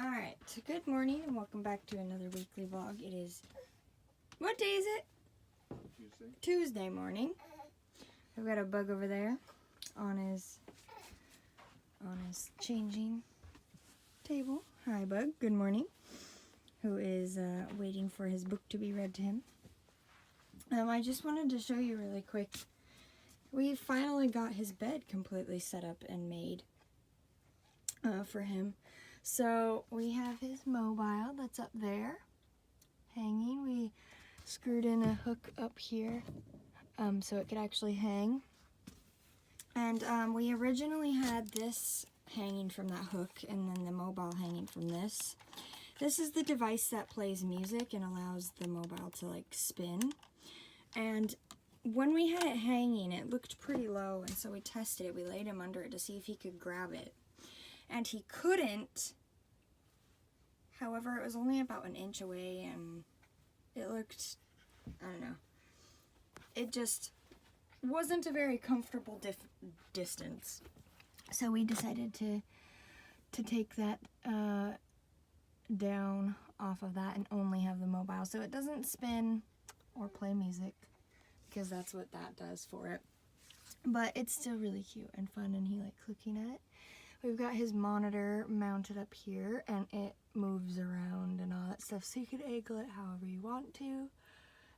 Alright, so good morning and welcome back to another weekly vlog. It is, what day is it? Tuesday morning. I've got a bug over there on his changing table. Hi Bug, good morning. Who is waiting for his book to be read to him. I just wanted to show you really quick. We finally got his bed completely set up and made for him. So we have his mobile that's up there hanging. We screwed in a hook up here so it could actually hang. And we originally had this hanging from that hook and then the mobile hanging from this. This is the device that plays music and allows the mobile to like spin. And when we had it hanging, it looked pretty low, and so we tested it. We laid him under it to see if he could grab it. And he couldn't. However, it was only about an inch away, and it looked, I don't know. It just wasn't a very comfortable distance. So we decided to take that down off of that and only have the mobile. So it doesn't spin or play music, because that's what that does for it. But it's still really cute and fun, and he likes looking at it. We've got his monitor mounted up here, and it moves around and all that stuff, so you can angle it however you want to.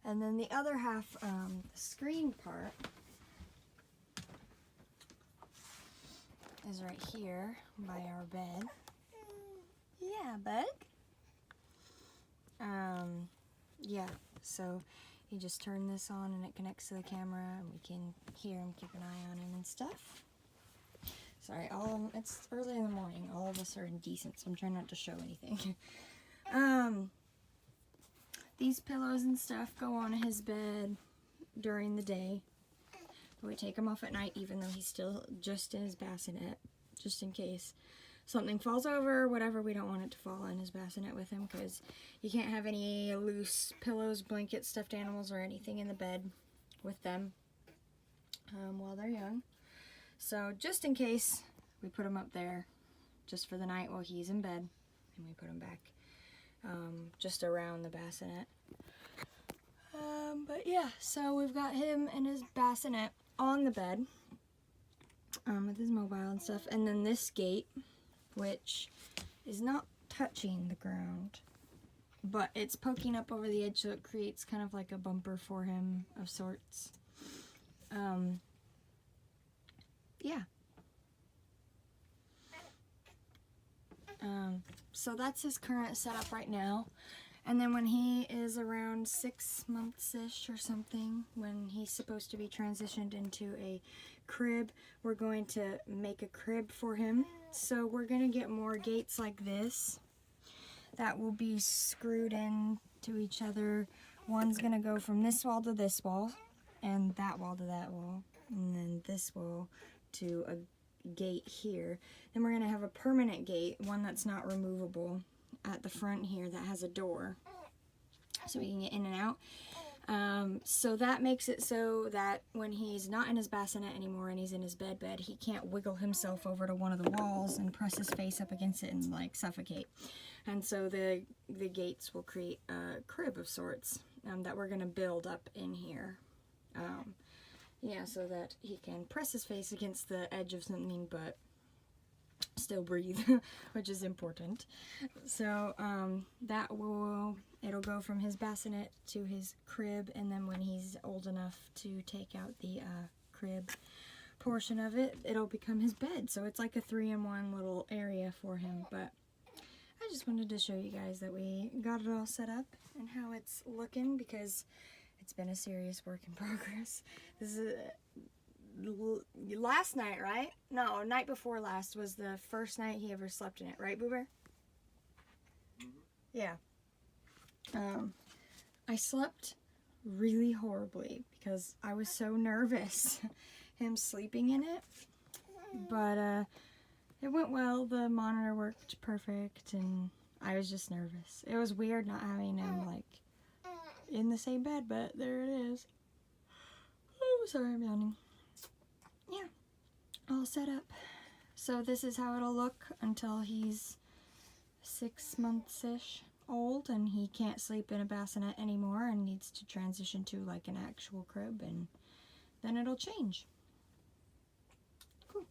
And then the other half, the screen part, is right here by our bed. Yeah, Bug? Yeah, so you just turn this on and it connects to the camera, and we can hear him, keep an eye on him and stuff. Sorry, it's early in the morning. All of us are indecent, so I'm trying not to show anything. These pillows and stuff go on his bed during the day. We take him off at night, even though he's still just in his bassinet, just in case something falls over or whatever. We don't want it to fall in his bassinet with him, because you can't have any loose pillows, blankets, stuffed animals, or anything in the bed with them while they're young. So just in case, we put him up there just for the night while he's in bed, and we put him back just around the bassinet. But yeah, so we've got him and his bassinet on the bed with his mobile and stuff, and then this gate, which is not touching the ground, but it's poking up over the edge, so it creates kind of like a bumper for him of sorts. Yeah. So that's his current setup right now. And then when he is around 6 months-ish or something, when he's supposed to be transitioned into a crib, we're going to make a crib for him. So we're going to get more gates like this that will be screwed in to each other. One's going to go from this wall to this wall, and that wall to that wall, and then this wall to a gate here. Then we're going to have a permanent gate, one that's not removable, at the front here that has a door, so we can get in and out. So that makes it so that when he's not in his bassinet anymore and he's in his bed, he can't wiggle himself over to one of the walls and press his face up against it and like suffocate. And so the gates will create a crib of sorts that we're going to build up in here. Yeah, so that he can press his face against the edge of something but still breathe, which is important. So it'll go from his bassinet to his crib, and then when he's old enough to take out the crib portion of it, it'll become his bed. So it's like a 3-in-1 little area for him. But I just wanted to show you guys that we got it all set up and how it's looking, because it's been a serious work in progress. This is last night, right? No, night before last was the first night he ever slept in it, right, Boo Bear? Yeah. I slept really horribly because I was so nervous him sleeping in it, but it went well. The monitor worked perfect, and I was just nervous. It was weird not having him like in the same bed, but there it is. Oh, sorry, I'm yawning. Yeah, all set up. So this is how it'll look until he's 6 months-ish old, and he can't sleep in a bassinet anymore and needs to transition to like an actual crib, and then it'll change. Cool.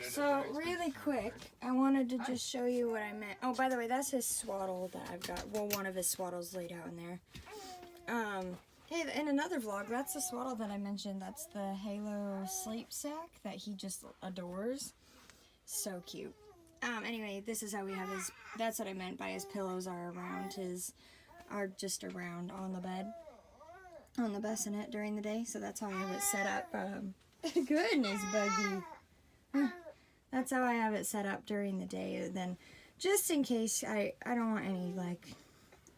So really quick, I wanted to just show you what I meant. Oh, by the way, that's his swaddle that I've got. Well, one of his swaddles laid out in there. Hey, in another vlog, that's the swaddle that I mentioned. That's the Halo sleep sack that he just adores. So cute. Anyway, this is how we have his, that's what I meant by his pillows are just around on the bed, on the bassinet during the day. So that's how I have it set up. Goodness, Buggy. That's how I have it set up during the day. Then, just in case, I don't want any, like,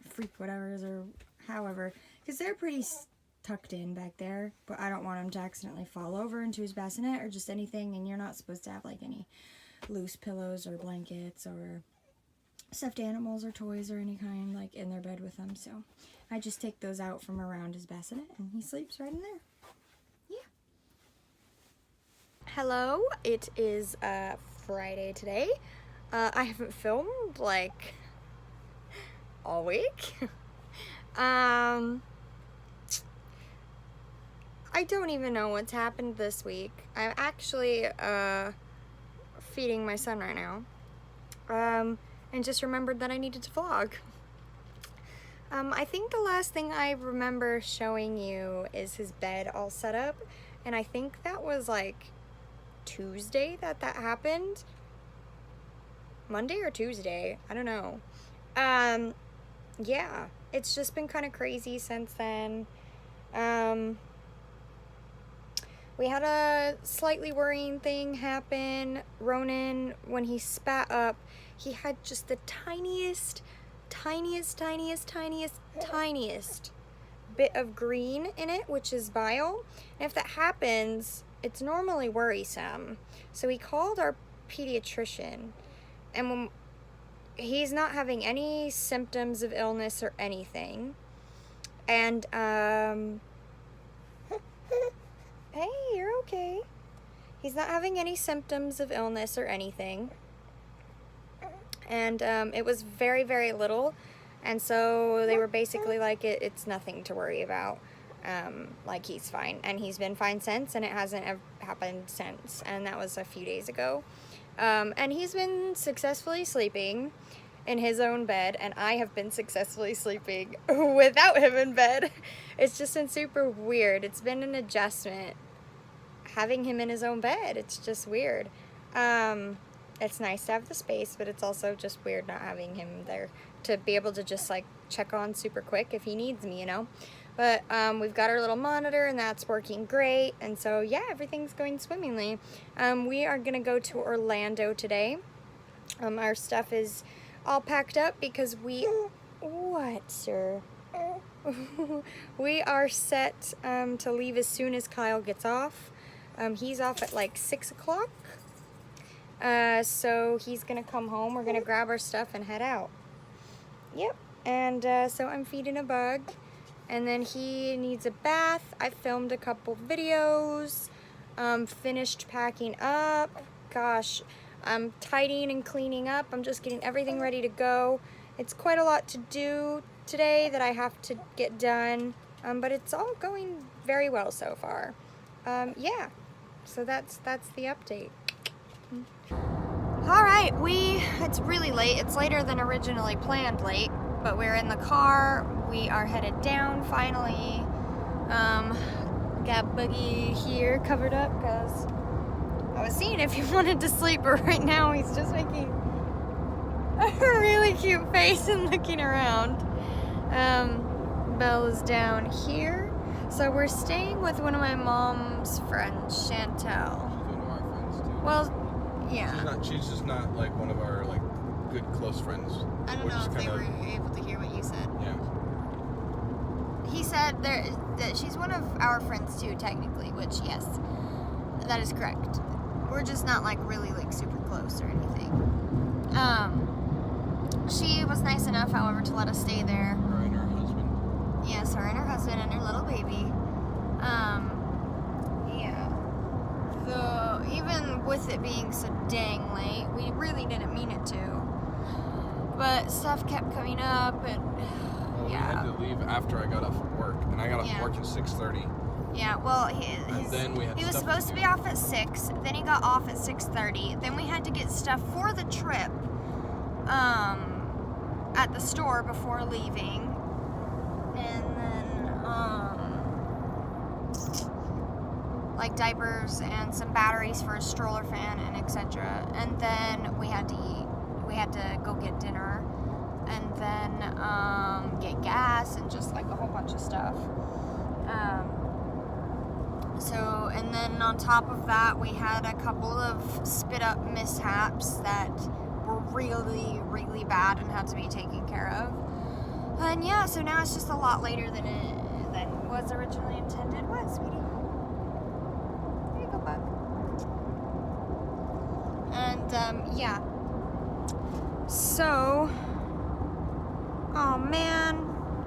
freak whatevers or however, because they're pretty tucked in back there, but I don't want him to accidentally fall over into his bassinet or just anything, and you're not supposed to have, like, any loose pillows or blankets or stuffed animals or toys or any kind, like, in their bed with them, so I just take those out from around his bassinet, and he sleeps right in there. Yeah. Hello, it is, Friday today. I haven't filmed, like, all week. I don't even know what's happened this week. I'm actually, feeding my son right now, and just remembered that I needed to vlog. I think the last thing I remember showing you is his bed all set up, and I think that was like Tuesday that happened. Monday or Tuesday, I don't know. Yeah, it's just been kind of crazy since then. We had a slightly worrying thing happen. Ronan, when he spat up, he had just the tiniest bit of green in it, which is bile. And if that happens, it's normally worrisome. So we called our pediatrician, and when he's not having any symptoms of illness or anything. And, hey, you're okay. He's not having any symptoms of illness or anything. And it was very, very little. And so they were basically like, it's nothing to worry about. Like, he's fine. And he's been fine since, and it hasn't happened since. And that was a few days ago. And he's been successfully sleeping in his own bed, and I have been successfully sleeping without him in bed. It's just been super weird. It's been an adjustment having him in his own bed. It's just weird. It's nice to have the space, but it's also just weird not having him there to be able to just like check on super quick if he needs me, you know. But we've got our little monitor, and that's working great, and so yeah, everything's going swimmingly. We are gonna go to Orlando today. Our stuff is all packed up because what, sir? We are set to leave as soon as Kyle gets off. He's off at like 6 o'clock. So he's gonna come home. We're gonna grab our stuff and head out. Yep. And so I'm feeding a bug, and then he needs a bath. I filmed a couple videos. Finished packing up. Gosh, I'm tidying and cleaning up. I'm just getting everything ready to go. It's quite a lot to do today that I have to get done, but it's all going very well so far. Yeah, so that's the update. All right, it's really late. It's later than originally planned late, but we're in the car. We are headed down finally. Got Buggy here covered up because I was seeing if he wanted to sleep, but right now he's just making a really cute face and looking around. Belle is down here. So we're staying with one of my mom's friends, Chantel. One of our friends too. Well, yeah. She's just not like one of our like good close friends. I don't know if they were able to hear what you said. Yeah. He said that she's one of our friends too, technically, which yes, that is correct. We're just not like really like super close or anything. She was nice enough, however, to let us stay there. Her and her husband. Yes, her and her husband and her little baby. Yeah. So even with it being so dang late, we stuff kept coming up, and Well, yeah. we had to leave after I got off of work, and I got off Yeah. work at 6:30. Yeah, well, And then we had he was stuff supposed to to do. be off at 6, then he got off at 6:30. Then we had to get stuff for the trip at the store before leaving. And then, like diapers and some batteries for a stroller fan and etc. And then we had to eat. We had to go get dinner. And then get gas and just like a whole bunch of stuff. So, and then on top of that, we had a couple of spit up mishaps that were really, really bad and had to be taken care of. And yeah, so now it's just a lot later than was originally intended. What, sweetie? Here you go, bug. And yeah. So, oh man,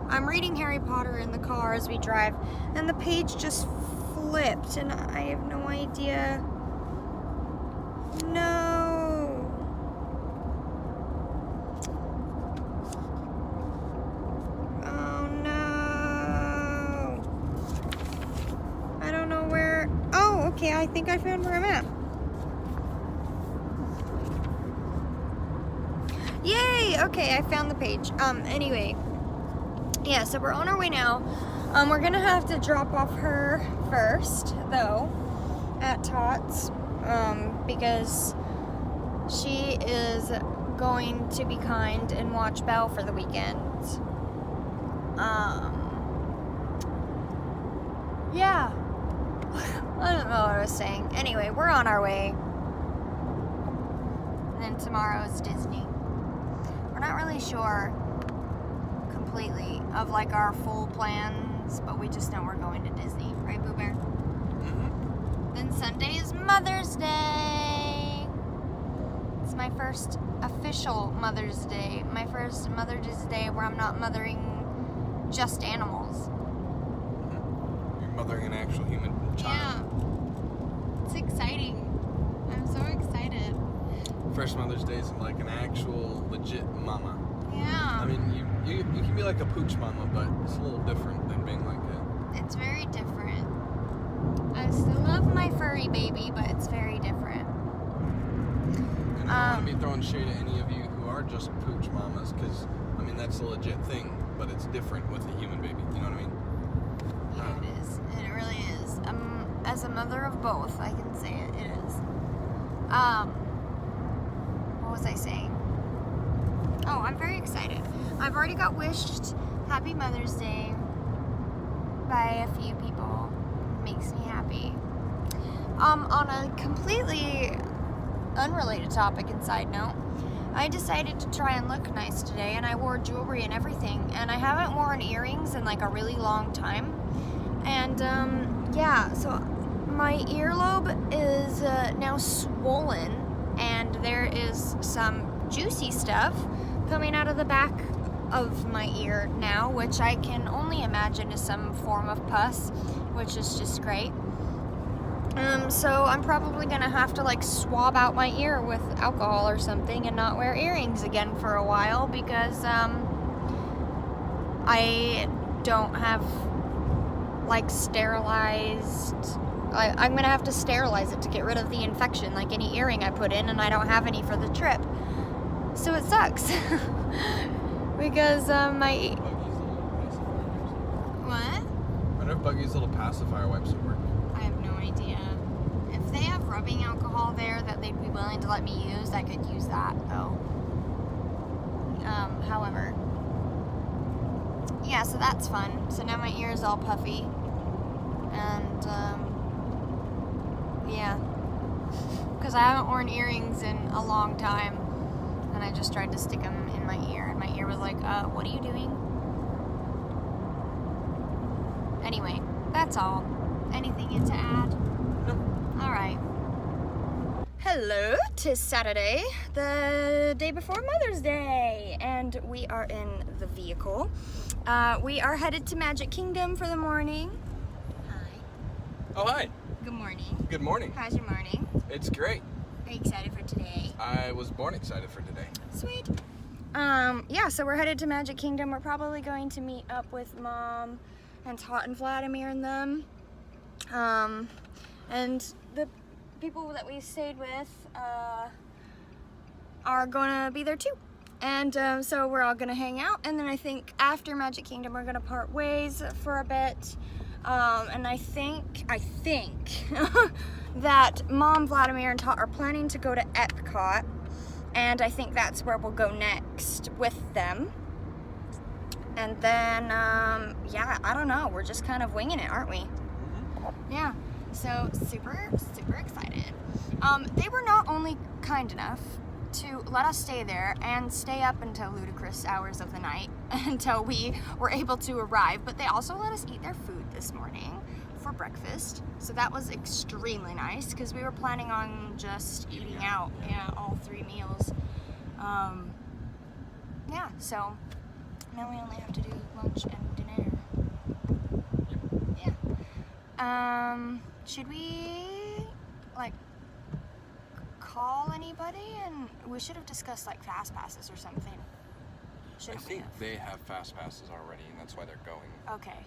I'm reading Harry Potter in the car as we drive, and the page just flipped, and I have no idea. No. Oh no. I don't know where. Oh, okay, I think I found where I'm at. Yay! Okay, I found the page. Anyway. Yeah, so we're on our way now. We're gonna have to drop off her first, though, at Tots, because she is going to be kind and watch Belle for the weekend. Yeah. I don't know what I was saying. Anyway, we're on our way. And then tomorrow is Disney. We're not really sure completely of like our full plans, but we just know we're going to Disney, right, Boo Bear? Mm-hmm. Then Sunday is Mother's Day. It's my first official Mother's Day. My first Mother's Day where I'm not mothering just animals. You're mothering an actual human child. Yeah. It's exciting. I'm so excited. First Mother's Day is like an actual legit mama. Yeah. I mean, you can be like a pooch mama, but it's a little different than being like a... It's very different. I still love my furry baby, but it's very different. And I don't want to be throwing shade at any of you who are just pooch mamas, because, I mean, that's a legit thing, but it's different with a human baby, you know what I mean? Yeah, it is. It really is. As a mother of both, I can say it. It is. What was I saying? Oh, I'm very excited. I've already got wished Happy Mother's Day by a few people. Makes me happy. On a completely unrelated topic and side note, I decided to try and look nice today, and I wore jewelry and everything, and I haven't worn earrings in like a really long time. And yeah, so my earlobe is now swollen, and there is some juicy stuff coming out of the back of my ear now, which I can only imagine is some form of pus, which is just great. So I'm probably gonna have to like swab out my ear with alcohol or something and not wear earrings again for a while, because I don't have like sterilized. I'm gonna have to sterilize it to get rid of the infection, like any earring I put in, and I don't have any for the trip. So it sucks. Because my... What? I wonder if Buggy's little pacifier wipes would work. I have no idea. If they have rubbing alcohol there that they'd be willing to let me use, I could use that though. However, yeah, so that's fun. So now my ear is all puffy, and yeah, because I haven't worn earrings in a long time, and I just tried to stick them in my ear, and my ear was like, what are you doing? Anyway, that's all. Anything yet to add? No. All right. Hello, 'tis Saturday, the day before Mother's Day, and we are in the vehicle. We are headed to Magic Kingdom for the morning. Hi. Oh, hi. Good morning. Good morning. How's your morning? It's great. Are you excited for today? I was born excited for today. Sweet. Yeah, so we're headed to Magic Kingdom. We're probably going to meet up with Mom and Tot and Vladimir and them. And the people that we stayed with are gonna be there too. And so we're all gonna hang out, and then I think after Magic Kingdom we're gonna part ways for a bit. And I think that Mom, Vladimir, and Tot are planning to go to Epcot, and I think that's where we'll go next with them. And then, yeah, I don't know, we're just kind of winging it, aren't we? Yeah, so super excited. They were not only kind enough to let us stay there and stay up until ludicrous hours of the night until we were able to arrive, but they also let us eat their food this morning for breakfast. So that was extremely nice because we were planning on just eating out, yeah, all 3 meals. Yeah, so now we only have to do lunch and dinner. Yeah. Should we like call anybody? And we should have discussed like fast passes or something. I think they have fast passes already, and that's why they're going. Okay.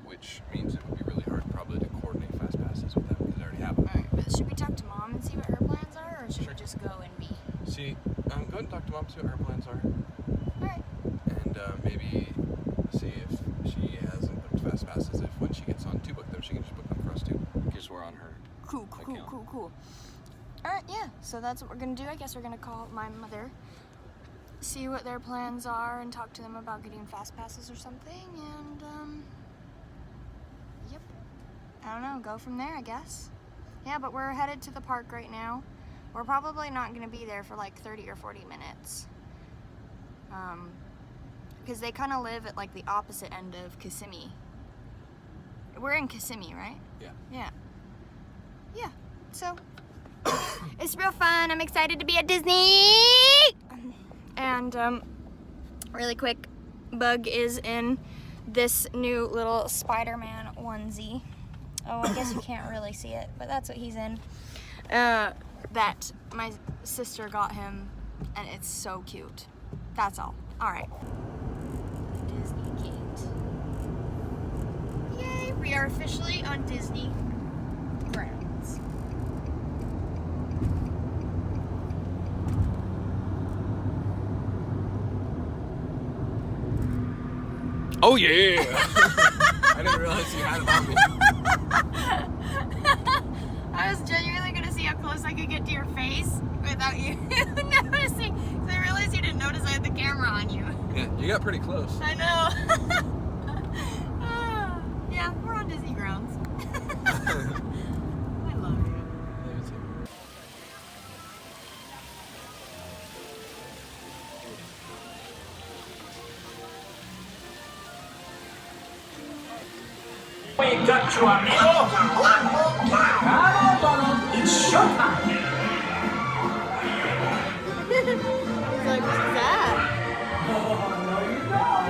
Which means it would be really hard probably to coordinate fast passes with them because they already have them. Alright, but should we talk to Mom and see what her plans are, or should we just go and be? See, go ahead and talk to Mom, see what her plans are. Alright. And maybe see if she hasn't booked fast passes, if when she gets on to book them, she can just book them for us too. Because we're on her Cool. Alright, yeah, so that's what we're gonna do. I guess we're gonna call my mother, see what their plans are, and talk to them about getting fast passes or something, and yep, I don't know, go from there, I guess. Yeah, but we're headed to the park right now. We're probably not gonna be there for like 30 or 40 minutes. Because they kind of live at like the opposite end of Kissimmee. We're in Kissimmee, right? Yeah. Yeah, so it's real fun. I'm excited to be at Disney. And really quick, Bug is in this new little Spider-Man onesie. Oh, I guess you can't really see it, but that's what he's in. That my sister got him, and it's so cute. That's all. All right. Disney Gate. Yay! We are officially on Disney grounds. Oh yeah! I didn't realize you had it on me. I was genuinely gonna see how close I could get to your face without you noticing. Because I realized you didn't notice I had the camera on you. Yeah, you got pretty close. I know. Yeah, we're on Disney grounds. I love you. We got you, amigo. Come on, Donald. It's showtime. He's like, what's that? Oh, no, you don't.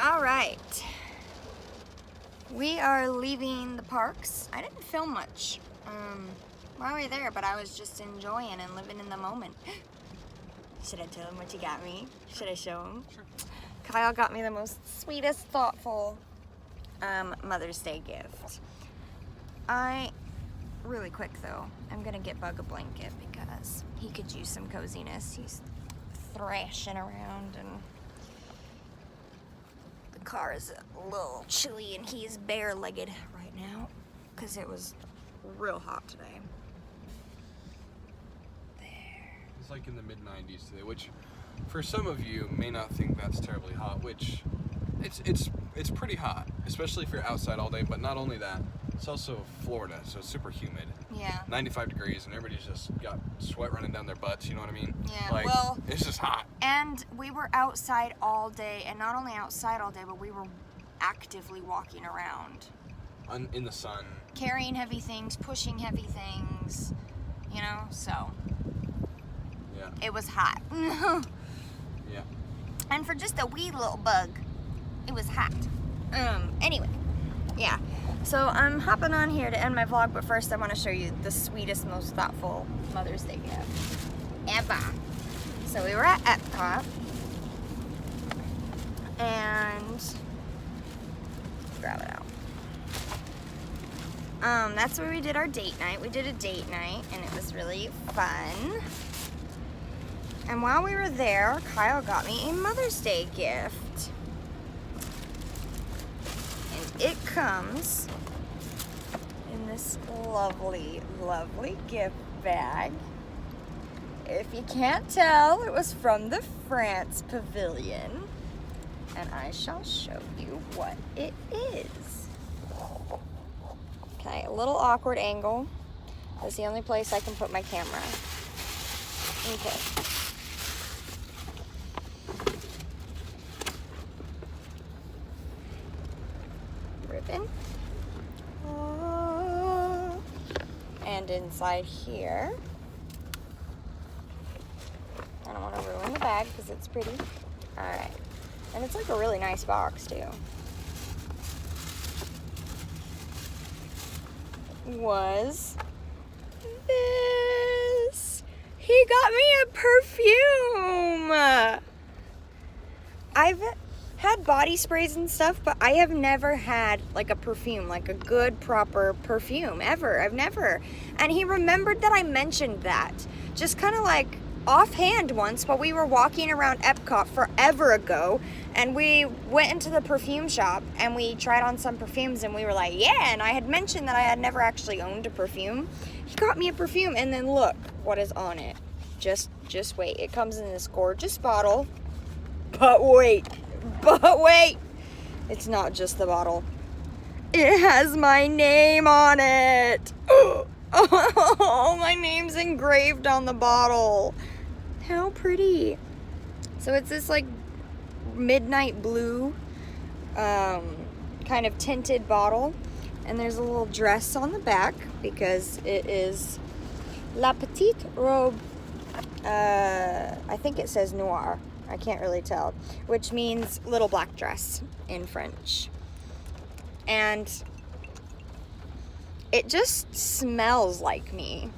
All right. We are leaving the parks. I didn't film much while we were there, but I was just enjoying and living in the moment. Should I tell him what you got me? Should I show him? Sure. Kyle got me the most sweetest, thoughtful Mother's Day gift. Really quick though, I'm gonna get Bug a blanket because he could use some coziness. He's thrashing around and the car is a little chilly and he's bare-legged right now because it was real hot today. There. It's like in the mid-90s today, which for some of you may not think that's terribly hot, which it's it's pretty hot, especially if you're outside all day. But not only that, it's also Florida, so it's super humid. Yeah. 95 degrees, and everybody's just got sweat running down their butts. You know what I mean? Yeah. Like, Well, it's just hot. and we were outside all day, and not only outside all day, but we were actively walking around, In the sun. carrying heavy things, pushing heavy things, you know. So Yeah. it was hot. Yeah. And for just a wee little bug, it was hot. Anyway, yeah. So I'm hopping on here to end my vlog, but first I want to show you the sweetest, most thoughtful Mother's Day gift ever. So we were at Epcot, and grab it out. That's where we did our date night. We did a date night, and it was really fun. And while we were there, Kyle got me a Mother's Day gift. And it comes in this lovely, lovely gift bag. If you can't tell, it was from the France Pavilion. And I shall show you what it is. Okay, a little awkward angle. That's the only place I can put my camera. Okay. Ribbon. And inside here, I don't want to ruin the bag because it's pretty. Alright. And it's like a really nice box too. Was this. He got me a perfume. I've had body sprays and stuff, but I have never had like a perfume, like a good proper perfume ever. I've never. And he remembered that I mentioned that just kind of like offhand once while we were walking around Epcot forever ago, and we went into the perfume shop and we tried on some perfumes, and we were like, yeah, and I had mentioned that I had never actually owned a perfume. He got me a perfume, and then look what is on it. Just wait. It comes in this gorgeous bottle. But wait, it's not just the bottle. It has my name on it. Oh, my name's engraved on the bottle. How pretty. So it's this like midnight blue kind of tinted bottle, and there's a little dress on the back because it is La Petite Robe. I think it says noir. I can't really tell, which means little black dress in French. And it just smells like me.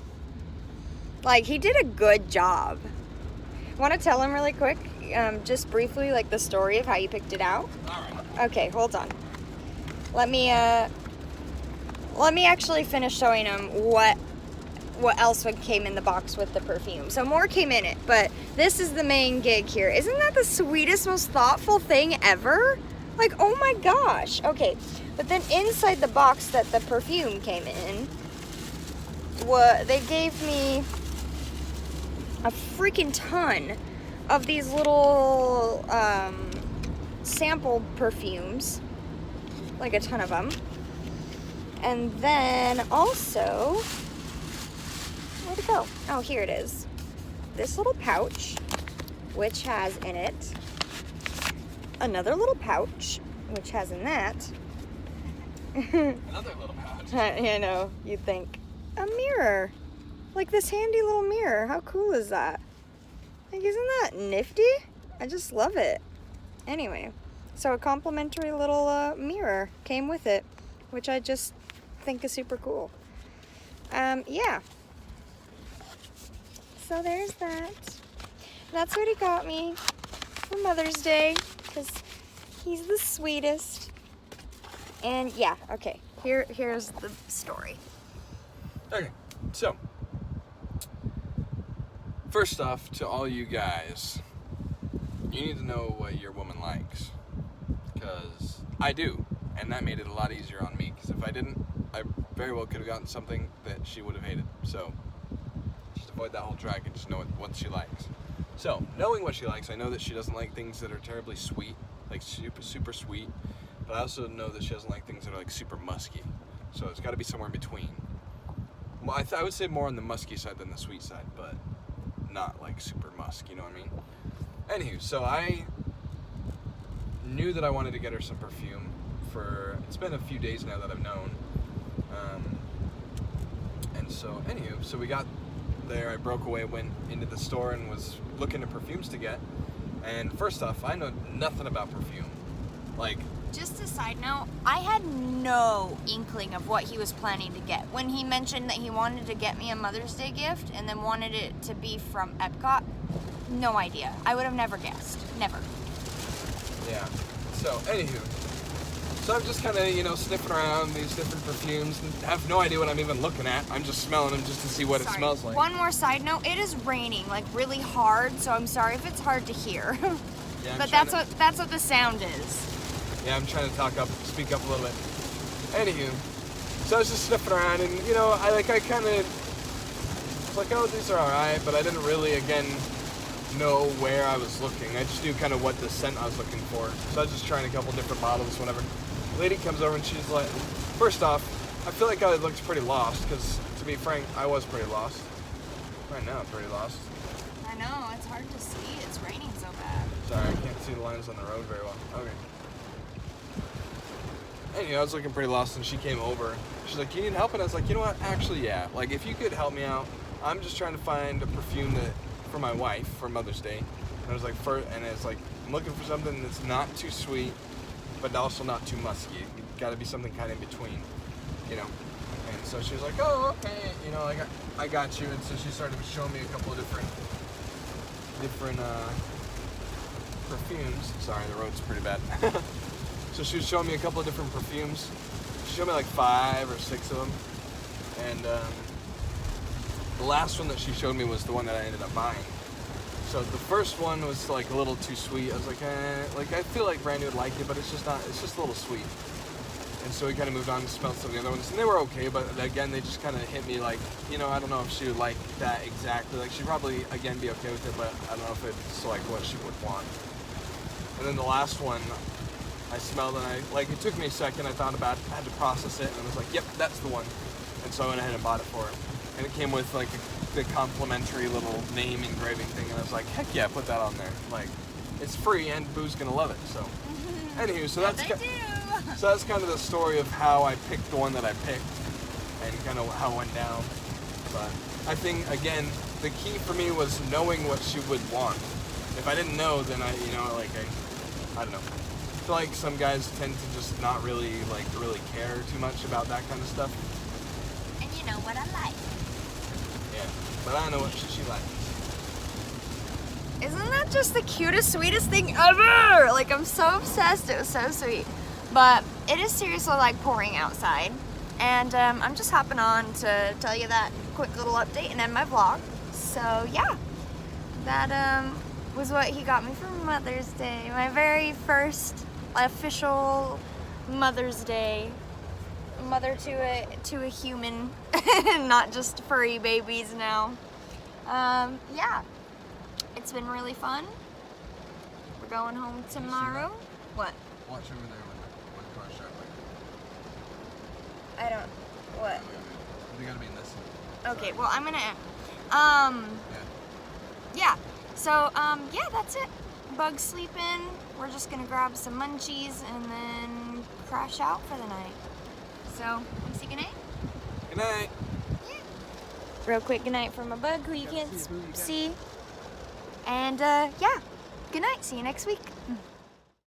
Like, he did a good job. Want to tell him really quick, just briefly, like the story of how you picked it out? Alright. Okay, hold on. Let me actually finish showing him what else came in the box with the perfume. So more came in it, but this is the main gig here. Isn't that the sweetest, most thoughtful thing ever? Like, oh my gosh. Okay, but then inside the box that the perfume came in, they gave me a freaking ton of these little sample perfumes, like a ton of them. And then also, where'd it go? Oh, here it is. This little pouch, which has in it another little pouch, which has in that Another little pouch. you know, you'd think a mirror, like this handy little mirror. How cool is that? Like, isn't that nifty? I just love it. Anyway, so a complimentary little mirror came with it, which I just think is super cool. Yeah. So there's that. That's what he got me for Mother's Day, because he's the sweetest. And yeah, okay, here's the story. Okay, so first off, to all you guys, you need to know what your woman likes, because I do, and that made it a lot easier on me, because if I didn't, I very well could have gotten something that she would have hated. So just avoid that whole track and just know what she likes. So knowing what she likes, I know that she doesn't like things that are terribly sweet, like super sweet. but I also know that she doesn't like things that are like super musky. So it's got to be somewhere in between. Well, I would say more on the musky side than the sweet side, but not like super musk, you know what I mean? Anywho, so I knew that I wanted to get her some perfume for, it's been a few days now that I've known. And so, anywho, so we got there, I broke away, went into the store and was looking at perfumes to get. And first off, I know nothing about perfume. Like, Just a side note, I had no inkling of what he was planning to get. When he mentioned that he wanted to get me a Mother's Day gift and then wanted it to be from Epcot, no idea. I would have never guessed. Never. yeah. So, anywho, so I'm just kind of, you know, sniffing around these different perfumes and have no idea what I'm even looking at. I'm just smelling them just to see what it Sorry. smells like. One more side note, it is raining like really hard, so I'm sorry if it's hard to hear. Yeah, I'm But trying that's what the sound is. Yeah, I'm trying to speak up a little bit. Anywho, so I was just sniffing around, and you know, I kind of was like, oh, these are alright, but I didn't really, again, know where I was looking. I just knew kind of what the scent I was looking for. So I was just trying a couple different bottles, whatever. Lady comes over and she's like, first off, I feel like I looked pretty lost, because to be frank, I was pretty lost. Right now, I'm pretty lost. I know, it's hard to see. It's raining so bad. Sorry, I can't see the lines on the road very well. Okay. Anyway, I was looking pretty lost, and she came over. She's like, you need help? And I was like, you know what? Actually, yeah. Like, if you could help me out, I'm just trying to find a perfume for my wife for Mother's Day. And I was like, and it's like, I'm looking for something that's not too sweet, but also not too musky. It's got to be something kind of in between, you know. And so she was like, oh, okay, you know, I got you. And so she started showing me a couple of different perfumes. Sorry, the road's pretty bad. So she was showing me a couple of different perfumes. She showed me like 5 or 6 of them. And the last one that she showed me was the one that I ended up buying. So the first one was like a little too sweet. I was like, like I feel like Brandy would like it, but it's just a little sweet. And so we kind of moved on to smell some of the other ones, and they were okay, but again, they just kind of hit me like, you know, I don't know if she would like that exactly. Like, she'd probably, again, be okay with it, but I don't know if it's like what she would want. And then the last one, I smelled, and it took me a second, I thought about it, I had to process it, and I was like, yep, that's the one. And so I went ahead and bought it for her. And it came with like the complimentary little name engraving thing, and I was like, heck yeah, put that on there. Like, it's free, and Boo's gonna love it, so. Anywho, so that's kind of the story of how I picked the one that I picked, and kind of how it went down. But I think, again, the key for me was knowing what she would want. If I didn't know, then I don't know. I feel like some guys tend to just not really care too much about that kind of stuff. And you know what I like. Yeah, but I don't know what she likes. Isn't that just the cutest, sweetest thing ever? Like, I'm so obsessed. It was so sweet. But it is seriously like pouring outside. And I'm just hopping on to tell you that quick little update and end my vlog. So yeah, that was what he got me for Mother's Day. My very first official Mother's Day. Mother to a human, not just furry babies now. Yeah, it's been really fun. We're going home tomorrow. What? Watch over there when the car's sharp. I don't. What? They gotta be in this. Okay. Well, I'm gonna. Yeah. So yeah, that's it. Bug's sleeping. We're just gonna grab some munchies and then crash out for the night. So, wanna say goodnight? Good night. Yeah. Real quick goodnight from a bug who you can't see. And yeah, good night. See you next week.